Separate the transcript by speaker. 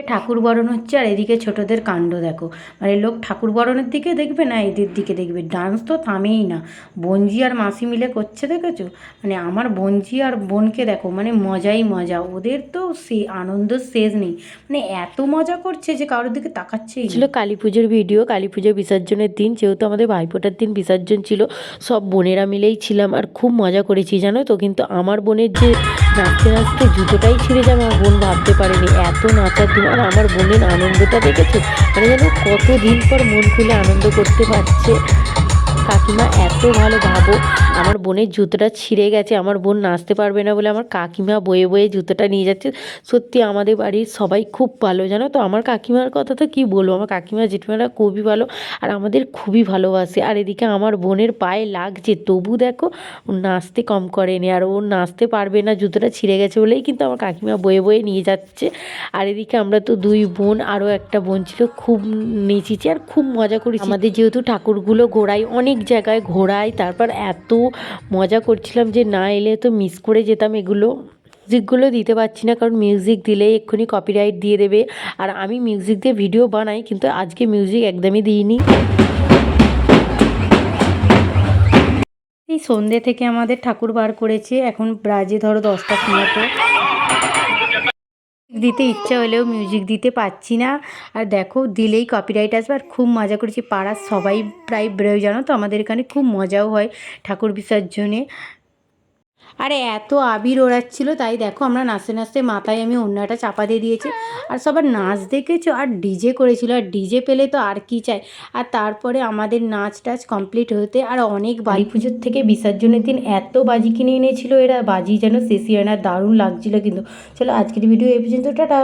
Speaker 1: ঠাকুর বরণ হচ্ছে আর এদিকে ছোটদের কাণ্ড দেখো। মানে লোক ঠাকুর বরণের দিকে দেখবে না এদের দিকে দেখবে, ডান্স তো থামেই না। বোনজি আর মাসি মিলে করছে দেখেছো? মানে আমার বোনজি আর বোনকে দেখো, মানে মজাই মজা, ওদের তো সে আনন্দ শেষ নেই। মানে এত মজা করছে যে কারোর দিকে তাকাচ্ছেই
Speaker 2: ছিল
Speaker 1: না।
Speaker 2: কালী পুজোর ভিডিও। কালী পুজো বিসর্জনের দিন, যেহেতু আমাদের ভাইফোঁটার দিন বিসর্জন ছিল, সব বোনেরা মিলেই ছিলাম আর খুব মজা করেছি জানো তো। কিন্তু আমার বোনের যে নাচতে নাচতে জুতোটাই ছিঁড়ে যাবে আমার বোন ভাবতে পারেনি, এত নাচার দিন। আর আমার বোনের আনন্দটা দেখেছো, মানে যেন কতদিন পর মন খুলে আনন্দ করতে পারছে। কাকিমা এত ভালো, ভাবো আমার বোনের জুতোটা ছিঁড়ে গেছে, আমার বোন নাচতে পারবে না বলে আমার কাকিমা বয়ে বয়ে জুতোটা নিয়ে যাচ্ছে। সত্যি আমাদের বাড়ির সবাই খুব ভালো জানো তো। আমার কাকিমার কথা তো কী বলবো, আমার কাকিমা জেঠিমারা খুবই ভালো আর আমাদের খুবই ভালোবাসে। আর এদিকে আমার বোনের পায়ে লাগছে, তবু দেখো ও নাচতে কম করেনি। আর ও নাচতে পারবে না, জুতোটা ছিঁড়ে গেছে বলেই কিন্তু আমার কাকিমা বয়ে বয়ে নিয়ে যাচ্ছে। আর এদিকে আমরা তো দুই বোন, আরও একটা বোন ছিল, খুব নেচেছি আর খুব মজা করেছি। আমাদের যেহেতু ঠাকুরগুলো ঘোরাই, অনেক জায়গায় ঘোরাই, তারপর এত মজা করছিলাম যে না এলে তো মিস করে যেতাম এগুলো। মিউজিকগুলো দিতে পারছি না, কারণ মিউজিক দিলেই এক্ষুনি কপিরাইট দিয়ে দেবে। আর আমি মিউজিক দিয়ে ভিডিও বানাই, কিন্তু আজকে মিউজিক একদমই দিইনি।
Speaker 1: এই সন্ধ্যে থেকে আমাদের ঠাকুর বার করেছে, এখন বাজে ধরো 10টার মতো। দিতে ইচ্ছা হলেও মিউজিক দিতে পারছি না। আর দেখো দিলেই কপিরাইট আসবে। আর খুব মজা করেছি, পাড়ার সবাই প্রায় বেরোয় জানো তো, আমাদের এখানে খুব মজাও হয় ঠাকুর বিসর্জনে। আরে এত আবির ওড়াচ্ছিল, তাই দেখো আমরা নাচতে নাচতে মাথায় আমি ওড়নাটা চাপা দিয়ে দিয়েছি। আর সবার নাচ দেখেছো, আর ডিজে করেছিল, আর ডিজে পেলে তো আর কি চাই। আর তারপরে আমাদের নাচ টাচ কমপ্লিট হতে আর অনেক বাড়ি পুজোর থেকে বিসর্জনের দিন এত বাজি কিনে এনেছিল এরা, বাজি যেন শেষই হয় না, দারুণ লাগছিল কিন্তু। চলো আজকের ভিডিও এই পর্যন্ত, টাটা।